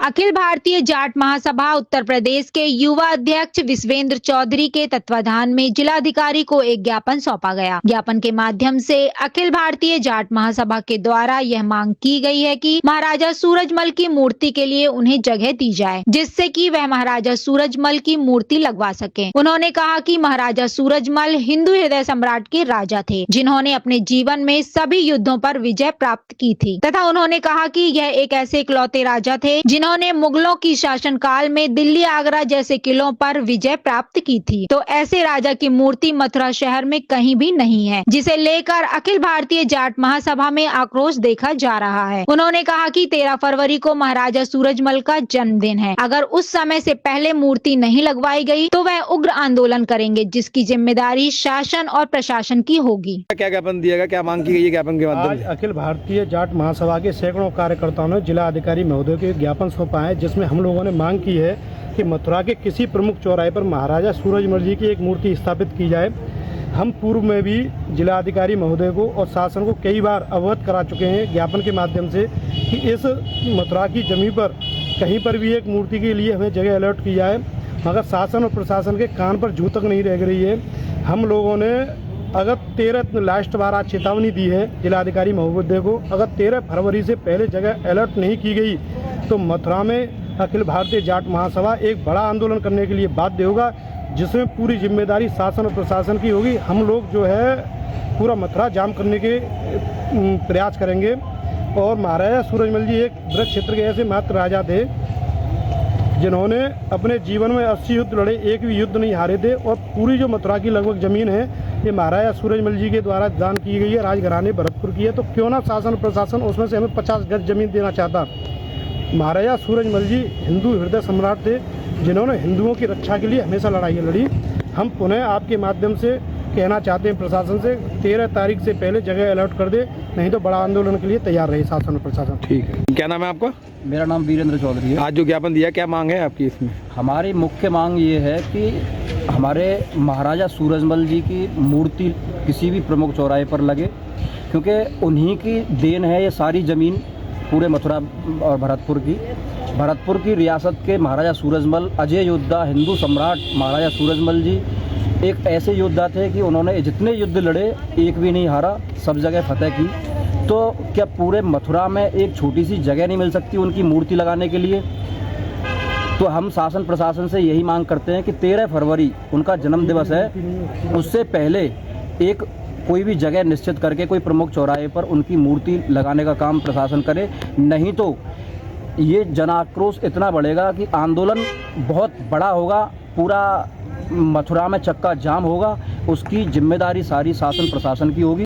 अखिल भारतीय जाट महासभा उत्तर प्रदेश के युवा अध्यक्ष विश्वेंद्र चौधरी के तत्वाधान में जिलाधिकारी को एक ज्ञापन सौंपा गया। ज्ञापन के माध्यम से अखिल भारतीय जाट महासभा के द्वारा यह मांग की गई है कि महाराजा सूरजमल की मूर्ति के लिए उन्हें जगह दी जाए, जिससे कि वह महाराजा सूरजमल की मूर्ति लगवा सकें। उन्होंने कहा कि महाराजा सूरजमल हिंदू हृदय सम्राट के राजा थे, जिन्होंने अपने जीवन में सभी युद्धों पर विजय प्राप्त की थी, तथा उन्होंने कहा कि यह एक ऐसे इकलौते राजा थे जिन्होंने मुगलों की शासन काल में दिल्ली, आगरा जैसे किलों पर विजय प्राप्त की थी। तो ऐसे राजा की मूर्ति मथुरा शहर में कहीं भी नहीं है, जिसे लेकर अखिल भारतीय जाट महासभा में आक्रोश देखा जा रहा है। उन्होंने कहा कि 13 फरवरी को महाराजा सूरजमल का जन्मदिन है। अगर उस समय से पहले मूर्ति नहीं लगवाई गई तो वह उग्र आंदोलन करेंगे, जिसकी जिम्मेदारी शासन और प्रशासन की होगी। क्या ज्ञापन दिया गया, क्या मांग की गई है ज्ञापन के माध्यम से? अखिल भारतीय जाट महासभा के सैकड़ों कार्यकर्ताओं ने जिला अधिकारी महोदय को ज्ञापन सौंपा है, जिसमें हम लोगों ने मांग की है कि मथुरा के किसी प्रमुख चौराहे पर महाराजा सूरजमल जी की एक मूर्ति स्थापित की जाए। हम पूर्व में भी जिला अधिकारी महोदय को और शासन को कई बार अवगत करा चुके हैं ज्ञापन के माध्यम से कि इस मथुरा की जमीन पर कहीं पर भी एक मूर्ति के लिए हमें जगह अलर्ट की जाए, मगर शासन और प्रशासन के कान पर जू तक नहीं रह रही है। हम लोगों ने अगर 13 लास्ट बार आज चेतावनी दी है जिलाधिकारी महोदय को, अगर 13 फरवरी से पहले जगह अलर्ट नहीं की गई तो मथुरा में अखिल भारतीय जाट महासभा एक बड़ा आंदोलन करने के लिए बाध्य होगा, जिसमें पूरी जिम्मेदारी शासन और प्रशासन की होगी। हम लोग जो है पूरा मथुरा जाम करने के प्रयास करेंगे। और महाराजा सूरजमल जी एक ब्रज क्षेत्र के ऐसे मात्र राजा थे जिन्होंने अपने जीवन में 80 युद्ध लड़े, एक भी युद्ध नहीं हारे थे। और पूरी जो मथुरा की लगभग ज़मीन है ये महाराजा सूरजमल जी के द्वारा दान की गई है, राजघराने भरतपुर की है। तो क्यों ना शासन प्रशासन उसमें से हमें 50 गज जमीन देना चाहता। महाराजा सूरजमल जी हिंदू हृदय सम्राट थे, जिन्होंने हिंदुओं की रक्षा के लिए हमेशा लड़ाई लड़ी। हम पुनः आपके माध्यम से कहना चाहते हैं प्रशासन से 13 तारीख से पहले जगह अलर्ट कर दे, नहीं तो बड़ा आंदोलन के लिए तैयार रहे शासन और प्रशासन। ठीक है, क्या नाम है आपका? मेरा नाम वीरेंद्र चौधरी है। आज जो ज्ञापन दिया, क्या मांग है आपकी इसमें? हमारी मुख्य मांग ये है कि हमारे महाराजा सूरजमल जी की मूर्ति किसी भी प्रमुख चौराहे पर लगे, क्योंकि उन्हीं की देन है ये सारी ज़मीन पूरे मथुरा और भरतपुर की रियासत के महाराजा सूरजमल अजय योद्धा, हिंदू सम्राट महाराजा सूरजमल जी एक ऐसे योद्धा थे कि उन्होंने जितने युद्ध लड़े एक भी नहीं हारा, सब जगह फतेह की। तो क्या पूरे मथुरा में एक छोटी सी जगह नहीं मिल सकती उनकी मूर्ति लगाने के लिए? तो हम शासन प्रशासन से यही मांग करते हैं कि 13 फरवरी उनका जन्म दिवस है, उससे पहले एक कोई भी जगह निश्चित करके कोई प्रमुख चौराहे पर उनकी मूर्ति लगाने का काम प्रशासन करे, नहीं तो ये जनाक्रोश इतना बढ़ेगा कि आंदोलन बहुत बड़ा होगा, पूरा मथुरा में चक्का जाम होगा। उसकी जिम्मेदारी सारी शासन प्रशासन की होगी।